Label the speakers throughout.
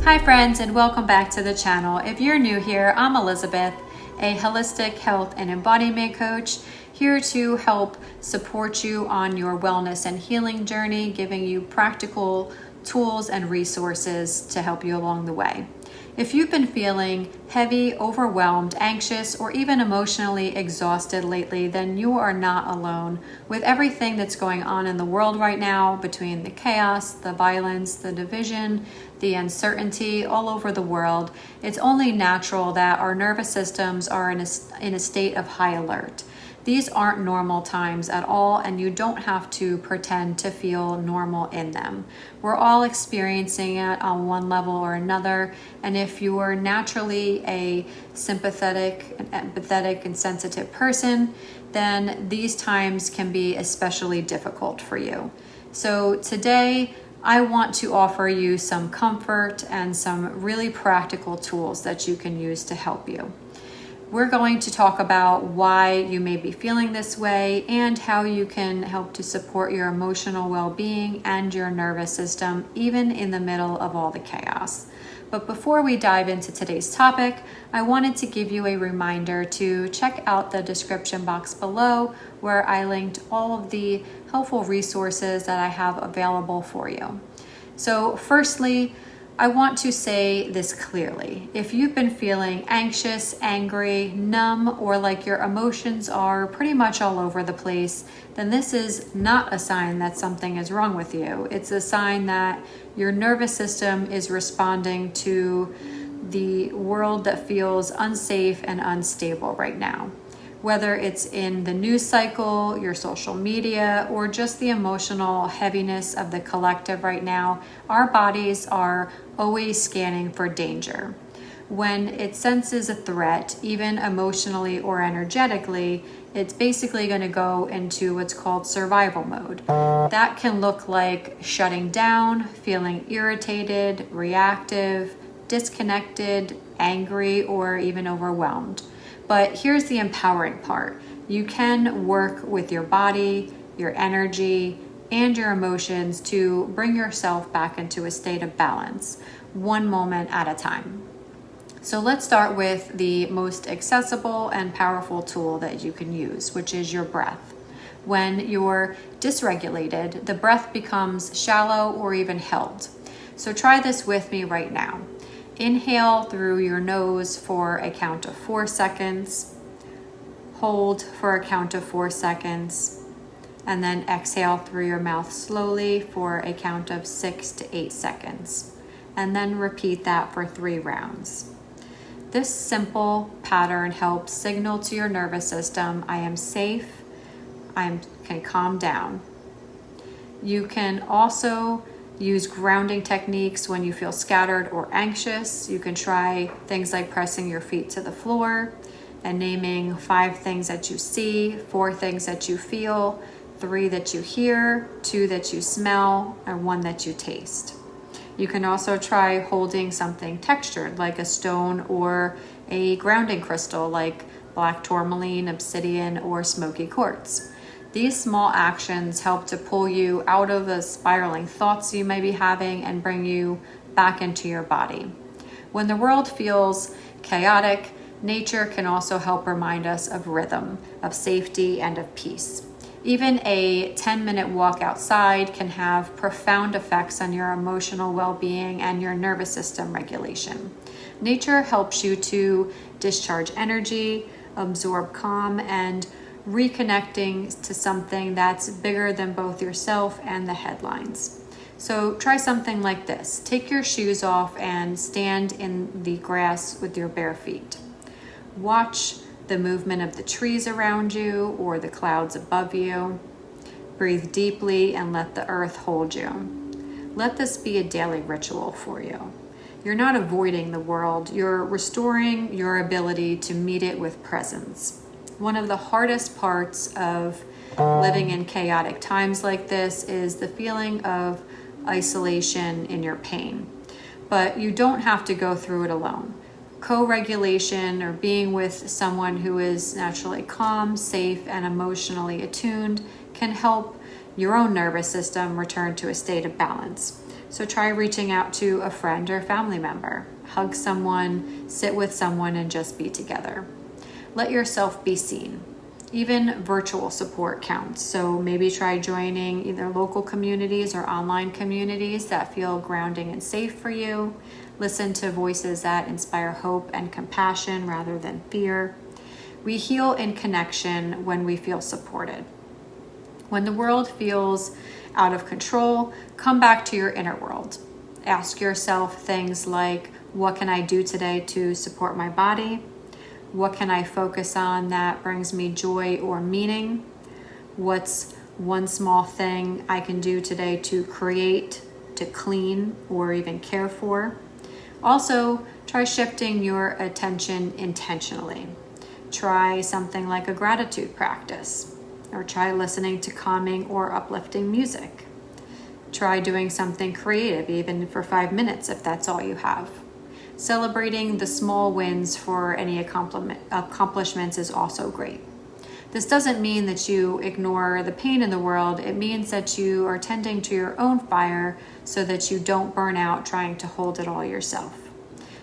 Speaker 1: Hi friends, and welcome back to the channel. If you're new here, I'm Elizabeth, a holistic health and embodiment coach, here to help support you on your wellness and healing journey, giving you practical tools and resources to help you along the way. If you've been feeling heavy, overwhelmed, anxious, or even emotionally exhausted lately, then you are not alone. With everything that's going on in the world right now, between the chaos, the violence, the division, the uncertainty all over the world, it's only natural that our nervous systems are in a state of high alert. These aren't normal times at all, and you don't have to pretend to feel normal in them. We're all experiencing it on one level or another, and if you are naturally a sympathetic and empathetic and sensitive person, then these times can be especially difficult for you. So today, I want to offer you some comfort and some really practical tools that you can use to help you. We're going to talk about why you may be feeling this way and how you can help to support your emotional well-being and your nervous system, even in the middle of all the chaos. But before we dive into today's topic, I wanted to give you a reminder to check out the description box below, where I linked all of the helpful resources that I have available for you. So firstly, I want to say this clearly. If you've been feeling anxious, angry, numb, or like your emotions are pretty much all over the place, then this is not a sign that something is wrong with you. It's a sign that your nervous system is responding to the world that feels unsafe and unstable right now. Whether it's in the news cycle, your social media, or just the emotional heaviness of the collective right now, our bodies are always scanning for danger. When it senses a threat, even emotionally or energetically, it's basically going to go into what's called survival mode. That can look like shutting down, feeling irritated, reactive, disconnected, angry, or even overwhelmed. But here's the empowering part. You can work with your body, your energy, and your emotions to bring yourself back into a state of balance, one moment at a time. So let's start with the most accessible and powerful tool that you can use, which is your breath. When you're dysregulated, the breath becomes shallow or even held. So try this with me right now. Inhale through your nose for a count of 4 seconds. Hold for a count of 4 seconds. And then exhale through your mouth slowly for a count of 6 to 8 seconds. And then repeat that for 3 rounds. This simple pattern helps signal to your nervous system, I am safe, I can calm down. You can also use grounding techniques when you feel scattered or anxious. You can try things like pressing your feet to the floor and naming 5 things that you see, 4 things that you feel, 3 that you hear, 2 that you smell, and 1 that you taste. You can also try holding something textured like a stone or a grounding crystal like black tourmaline, obsidian, or smoky quartz. These small actions help to pull you out of the spiraling thoughts you may be having and bring you back into your body. When the world feels chaotic, nature can also help remind us of rhythm, of safety, and of peace. Even a 10-minute walk outside can have profound effects on your emotional well-being and your nervous system regulation. Nature helps you to discharge energy, absorb calm, and reconnecting to something that's bigger than both yourself and the headlines. So try something like this. Take your shoes off and stand in the grass with your bare feet. Watch the movement of the trees around you or the clouds above you. Breathe deeply and let the earth hold you. Let this be a daily ritual for you. You're not avoiding the world. You're restoring your ability to meet it with presence. One of the hardest parts of living in chaotic times like this is the feeling of isolation in your pain. But you don't have to go through it alone. Co-regulation or being with someone who is naturally calm, safe, and emotionally attuned can help your own nervous system return to a state of balance. So try reaching out to a friend or family member. Hug someone, sit with someone, and just be together. Let yourself be seen. Even virtual support counts. So maybe try joining either local communities or online communities that feel grounding and safe for you. Listen to voices that inspire hope and compassion rather than fear. We heal in connection when we feel supported. When the world feels out of control, come back to your inner world. Ask yourself things like, what can I do today to support my body? What can I focus on that brings me joy or meaning? What's one small thing I can do today to create, to clean, or even care for? Also, try shifting your attention intentionally. Try something like a gratitude practice, or try listening to calming or uplifting music. Try doing something creative, even for 5 minutes if that's all you have. Celebrating the small wins for any accomplishments is also great. This doesn't mean that you ignore the pain in the world. It means that you are tending to your own fire so that you don't burn out trying to hold it all yourself.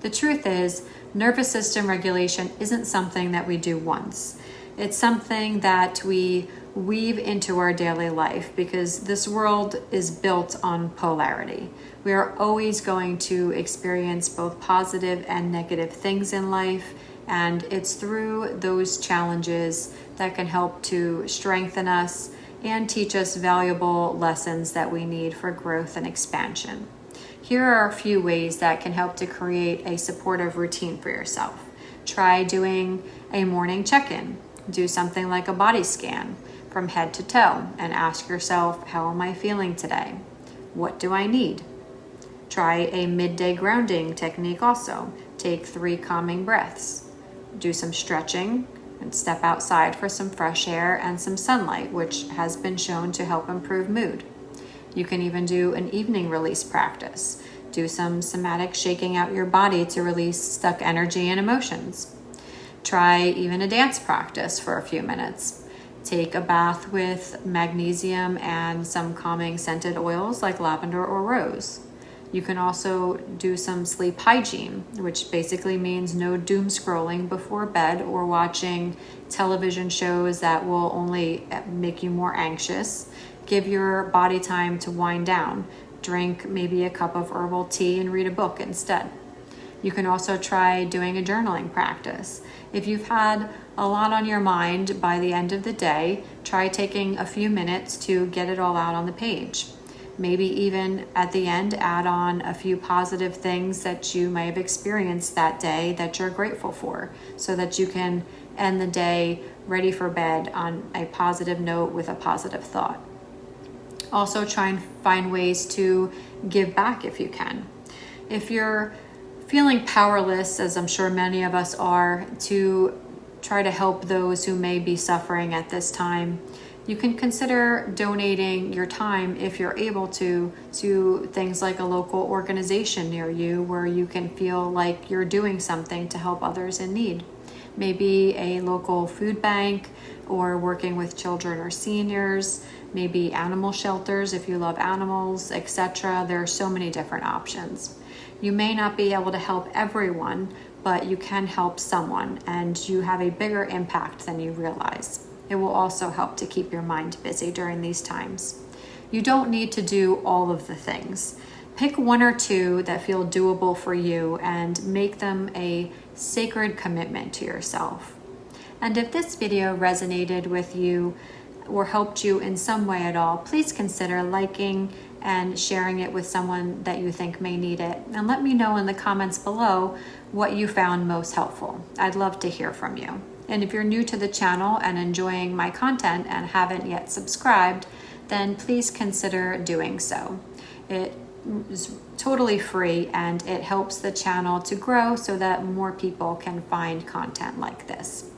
Speaker 1: The truth is, nervous system regulation isn't something that we do once. It's something that we weave into our daily life because this world is built on polarity. We are always going to experience both positive and negative things in life, and it's through those challenges that can help to strengthen us and teach us valuable lessons that we need for growth and expansion. Here are a few ways that can help to create a supportive routine for yourself. Try doing a morning check-in. Do something like a body scan from head to toe and ask yourself, how am I feeling today? What do I need? Try a midday grounding technique also. Take 3 calming breaths. Do some stretching and step outside for some fresh air and some sunlight, which has been shown to help improve mood. You can even do an evening release practice. Do some somatic shaking out your body to release stuck energy and emotions. Try even a dance practice for a few minutes. Take a bath with magnesium and some calming scented oils like lavender or rose. You can also do some sleep hygiene, which basically means no doom scrolling before bed or watching television shows that will only make you more anxious. Give your body time to wind down. Drink maybe a cup of herbal tea and read a book instead. You can also try doing a journaling practice. If you've had a lot on your mind by the end of the day, try taking a few minutes to get it all out on the page. Maybe even at the end, add on a few positive things that you may have experienced that day that you're grateful for, so that you can end the day ready for bed on a positive note with a positive thought. Also, try and find ways to give back if you can. If you're feeling powerless, as I'm sure many of us are, to try to help those who may be suffering at this time, you can consider donating your time, if you're able to things like a local organization near you where you can feel like you're doing something to help others in need. Maybe a local food bank, or working with children or seniors, maybe animal shelters if you love animals, etc. There are so many different options. You may not be able to help everyone, but you can help someone, and you have a bigger impact than you realize. It will also help to keep your mind busy during these times. You don't need to do all of the things. Pick 1 or 2 that feel doable for you and make them a sacred commitment to yourself. And if this video resonated with you or helped you in some way at all, please consider liking and sharing it with someone that you think may need it. And let me know in the comments below what you found most helpful. I'd love to hear from you. And if you're new to the channel and enjoying my content and haven't yet subscribed, then please consider doing so. It is totally free and it helps the channel to grow so that more people can find content like this.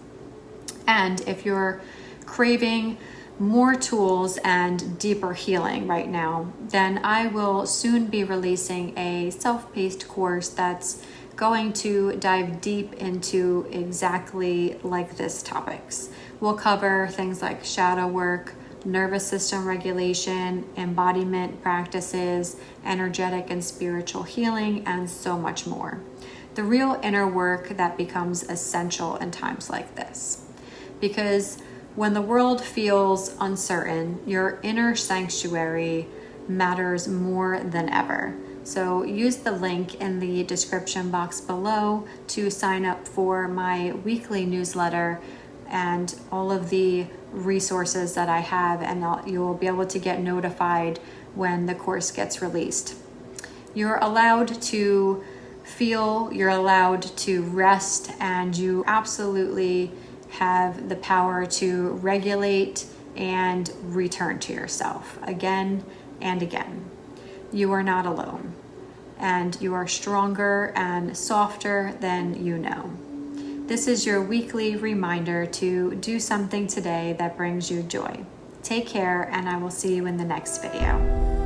Speaker 1: And if you're craving more tools and deeper healing right now, then I will soon be releasing a self-paced course that's going to dive deep into exactly like this topics. We'll cover things like shadow work, nervous system regulation, embodiment practices, energetic and spiritual healing, and so much more. The real inner work that becomes essential in times like this. Because when the world feels uncertain, your inner sanctuary matters more than ever. So use the link in the description box below to sign up for my weekly newsletter and all of the resources that I have, and you'll be able to get notified when the course gets released. You're allowed to feel, you're allowed to rest, and you absolutely have the power to regulate and return to yourself again and again. You are not alone, and you are stronger and softer than you know. This is your weekly reminder to do something today that brings you joy. Take care, and I will see you in the next video.